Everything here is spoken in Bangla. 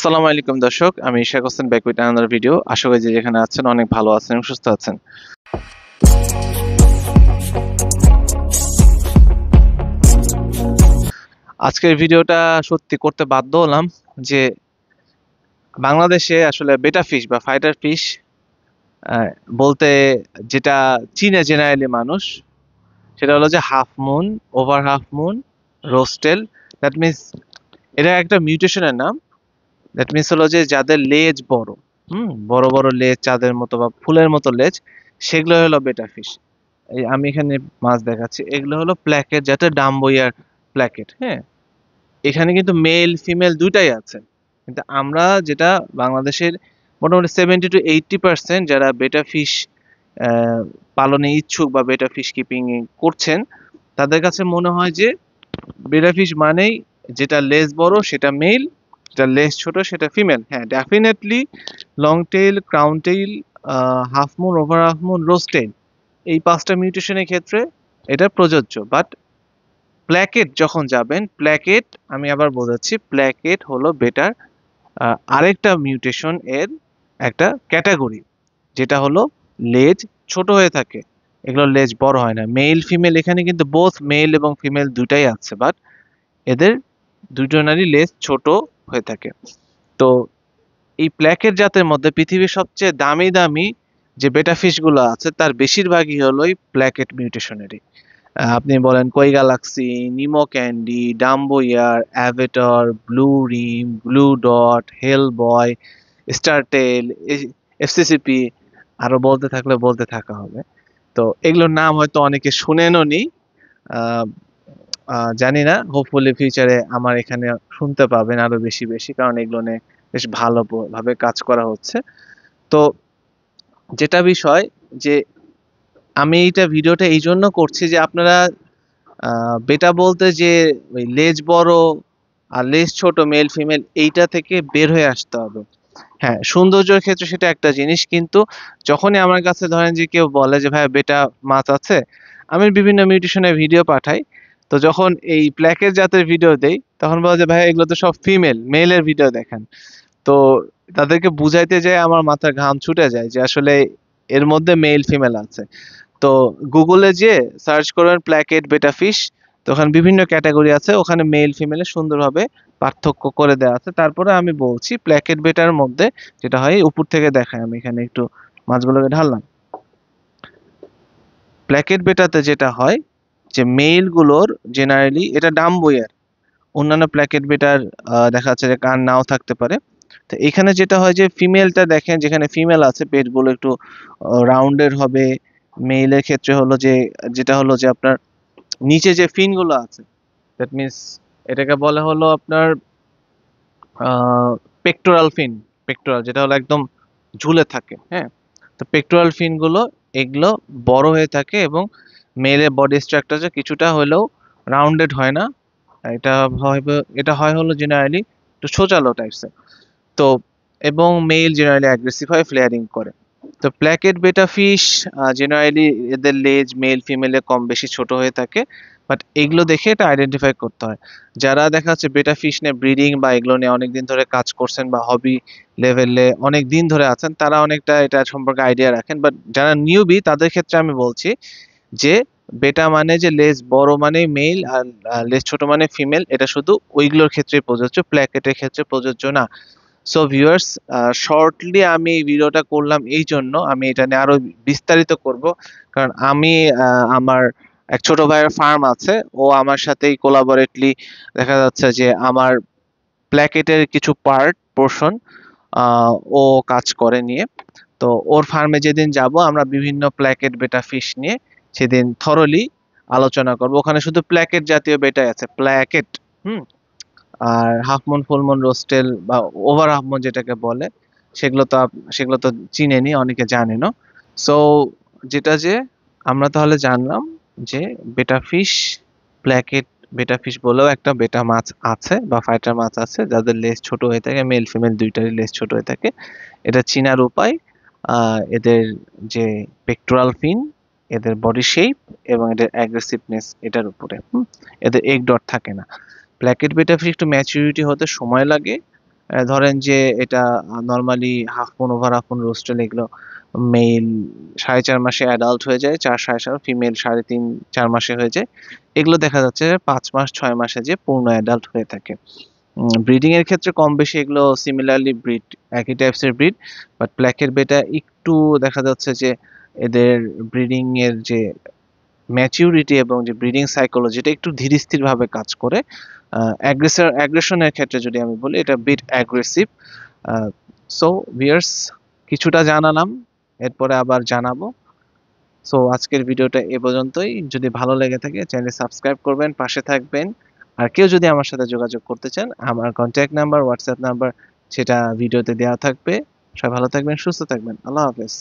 আসসালামু আলাইকুম দর্শক, আমি Ishak Hossain back with another video. আশা করি যে যেখানে আছেন অনেক ভালো আছেন এবং সুস্থ আছেন। আজকের ভিডিওটা সত্যি করতে বাধ্য হলাম যে বাংলাদেশে আসলে বেটা ফিশ বা ফাইটার ফিশ বলতে যেটা চীনে জেনারেলি মানুষ, সেটা হলো যে half moon, over half moon, রোস্টেল। That means এটা একটা মিউটেশনের নাম। দ্যাট মিনস হলো যে যাদের লেজ বড়, বড় বড় লেজ, চাঁদের মতো বা ফুলের মতো লেজ, সেগুলো হলো বেটা ফিশ। এই আমি এখানে মাছ দেখাচ্ছি, এগুলো হলো প্ল্যাকেট, যাতে ডাম্বইয়ার প্ল্যাকেট। হ্যাঁ, এখানে কিন্তু মেল ফিমেল দুইটাই আছে। কিন্তু আমরা যেটা বাংলাদেশের মোটামুটি 70 to 80% যারা বেটা ফিশ পালনে ইচ্ছুক বা বেটা ফিশ কিপিং করছেন, তাদের কাছে মনে হয় যে বেটা ফিশ মানেই যেটা লেজ বড় সেটা মেল, যেটা লেজ ছোট সেটা ফিমেল। হ্যাঁ, definitely long tail, crown tail, half moon, over half moon, rose tail, এই 5টা মিউটেশনের ক্ষেত্রে এটা প্রযোজ্য। বাট প্ল্যাকেট যখন যাবেন, প্ল্যাকেট আমি আবার বোঝাচ্ছি, প্ল্যাকেট হলো বেটার আরেকটা মিউটেশন এর একটা ক্যাটাগরি, যেটা হলো লেজ ছোট হয়ে থাকে, এগুলো লেজ বড় হয় না। মেল ফিমেল এখানে কিন্তু বোথ মেল এবং ফিমেল দুটাই আছে, বাট এদের দুজনেরই লেজ ছোট হয়ে থাকে। তো এই প্ল্যাকেট জাতের মধ্যে পৃথিবীর সবচেয়ে দামি দামি যে বেটা ফিশ গুলো আছে, তার বেশিরভাগই হলো এই প্ল্যাকেট মিউটেশনেরই। আপনি বলেন কই গ্যালাক্সি, নিমো ক্যান্ডি, ডাম্বোয়ার, অ্যাভেটর, ব্লু রিম, ব্লু ডট, হেল বয়, স্টারটেল, এফসিসিপি, আরো বলতে থাকলে বলতে থাকা হবে। তো এগুলোর নাম হয়তো অনেকে শুনেনও নি, আহ, জানি না, হোপফুলি ফিউচারে আমার এখানে শুনতে পাবেন আরো বেশি বেশি, কারণ এগুলো নিয়ে বেশ ভালো ভাবে কাজ করা হচ্ছে। তো যেটা বিষয় যে আমি এইটা ভিডিওটা এই জন্য করছি যে আপনারা বেটা বলতে যে ওই লেজ বড় আর লেজ ছোট মেল ফিমেল এইটা থেকে বের হয়ে আসতে হবে। হ্যাঁ, সৌন্দর্যের ক্ষেত্রে সেটা একটা জিনিস, কিন্তু যখনই আমার কাছে ধরেন যে কেউ বলে যে ভাই বেটা মাছ আছে, আমি বিভিন্ন মিউটেশনের ভিডিও পাঠাই। তো যখন এই প্ল্যাকেট জাতের ভিডিও দেই, তখন বলে যে ভাই এগুলো তো সব ফিমেল, মেলের ভিডিও দেখান। তো তাদেরকে বুঝাইতে যায় আমার মাথার ঘাম ছুটে যায় যে আসলে এর মধ্যে মেল ফিমেল আছে। তো গুগলে যে সার্চ করবেন প্ল্যাকেট বেটা ফিশ, তো ওখানে বিভিন্ন ক্যাটাগরি আছে, ওখানে মেল ফিমেলে সুন্দরভাবে পার্থক্য করে দেওয়া আছে। তারপরে আমি বলছি প্ল্যাকেট বেটার মধ্যে যেটা হয়, উপর থেকে দেখায়, আমি এখানে একটু মাছগুলোকে ঢাললাম। প্ল্যাকেট বেটাতে যেটা হয় যে মেল গুলোর জেনারেলি এটা ডাম্বুয়ার, অন্যান্য প্ল্যাকেট বেটার দেখা যাচ্ছে যে কান নাও থাকতে পারে। তো এখানে যেটা হয় যে ফিমেলটা দেখেন, যেখানে ফিমেল আছে পেটগুলো একটু রাউন্ডের হবে। মেইলের ক্ষেত্রে হলো যে যেটা হলো যে আপনার নিচে যে ফিন গুলো আছে, দ্যাট মিনস এটাকে বলে হলো আপনার পেক্টোরাল ফিন। পেক্টোরাল যেটা হলো একদম ঝুলে থাকে। হ্যাঁ, তো পেক্টোরাল ফিন গুলো এগুলো বড় হয়ে থাকে, এবং মেলের বডি স্ট্রাকচার কিছুটা হলেও রাউন্ডেড হয় না। এটা হয়, এটা হয় হলো জেনারেলি একটু সোজালো টাইপসের। তো এবং মেল জেনারেলি অ্যাগ্রেসিভ হয়, ফ্লেয়ারিং করে। তো প্ল্যাকেট বেটা ফিশ জেনারেলি এদের লেজ মেল ফিমেলে কম বেশি ছোট হয়ে থাকে, বাট এগুলো দেখে এটা আইডেন্টিফাই করতে হয়। যারা দেখা যাচ্ছে বেটা ফিশ নিয়ে ব্রিডিং বা এগুলো নিয়ে অনেকদিন ধরে কাজ করছেন বা হবি লেভেলে অনেক দিন ধরে আছেন, তারা অনেকটা এটা সম্পর্কে আইডিয়া রাখেন। বাট যারা নিউবি তাদের ক্ষেত্রে আমি বলছি যে বেটা মানে যে লেজ বড় মানে মেল আর লেজ ছোট মানে ফিমেল, এটা শুধু ওইগুলোর ক্ষেত্রে প্রযোজ্য, প্ল্যাকেটের ক্ষেত্রে প্রযোজ্য না। সো ভিউয়ার্স, শর্টলি আমি এই ভিডিওটা করলাম এই জন্য, আমি এটা নিয়ে আরো বিস্তারিত করব, কারণ আমি আমার এক ছোট ভাইয়ের ফার্ম আছে, ও আমার সাথেই কোলাবোরেটলি দেখা যাচ্ছে যে আমার প্ল্যাকেটের কিছু পার্ট পোর্শন ও কাজ করে নিয়ে। তো ওর ফার্মে যেদিন যাব, আমরা বিভিন্ন প্ল্যাকেট বেটা ফিশ নিয়ে সেদিন থরলি আলোচনা করব। ওখানে শুধু প্ল্যাকেট জাতীয় বেটাই আছে, প্ল্যাকেট। হুম। আর হাফ মুন, ফুল মুন, রোস্টেল বা ওভার হাফ মুন যেটাকে বলে, সেগুলো তো চিনেনি, অনেকে জানেনও। সো যেটা যে আমরা তাহলে জানলাম যে বেটা ফিশ, প্ল্যাকেট বেটা ফিশ বলেও একটা বেটা মাছ আছে বা ফাইটার মাছ আছে, যাদের লেজ ছোট হয়ে থাকে, মেল ফিমেল দুইটারই লেজ ছোট হয়ে থাকে। এটা চিনার উপায় এদের যে পেক্টোরাল ফিন, এদের বডি শেপ এবং এদের অ্যাগ্রেসিভনেস, এটার উপরে। এদের এগ ডট থাকে না। প্ল্যাকেট বেটা ফিশ একটু ম্যাচুরিটি হতে সময় লাগে, ধরেন যে এটা normally half moon over half moon rosetail এগুলো মেল 4.5 মাসে অ্যাডাল্ট হয়ে যায়, 4 4.5, ফিমেল 3.5 4 মাসে হয়ে যায়। এগুলো দেখা যাচ্ছে 5 মাস 6 মাসে যে পূর্ণ অ্যাডাল্ট হয়ে থাকে। ব্রিডিং এর ক্ষেত্রে কম বেশি এগুলো সিমিলারলি ব্রিড, একই টাইপস এর ব্রিড, বাট ব্ল্যাক এর বেটা একটু দেখা যাচ্ছে যে এদের ব্রিডিং এর যে ম্যাচিউরিটি এবং যে ব্রিডিং সাইকোলজি এটা একটু ধীর স্থির ভাবে কাজ করে। অ্যাগ্রেশনের ক্ষেত্রে যদি আমি বলি এটা বিট অ্যাগ্রেসিভ। সো ভিউয়ার্স, কিছুটা জানালাম, এরপরে আবার জানাবো। সো আজকের ভিডিওটা এ পর্যন্তই। যদি ভালো লেগে থাকে চ্যানেল সাবস্ক্রাইব করবেন, পাশে থাকবেন। আর কেউ যদি আমার সাথে যোগাযোগ করতে চান, আমার কন্ট্যাক্ট নাম্বার, হোয়াটসঅ্যাপ নাম্বার সেটা ভিডিওতে দেওয়া থাকবে। সবাই ভালো থাকবেন, সুস্থ থাকবেন। আল্লাহ হাফেজ।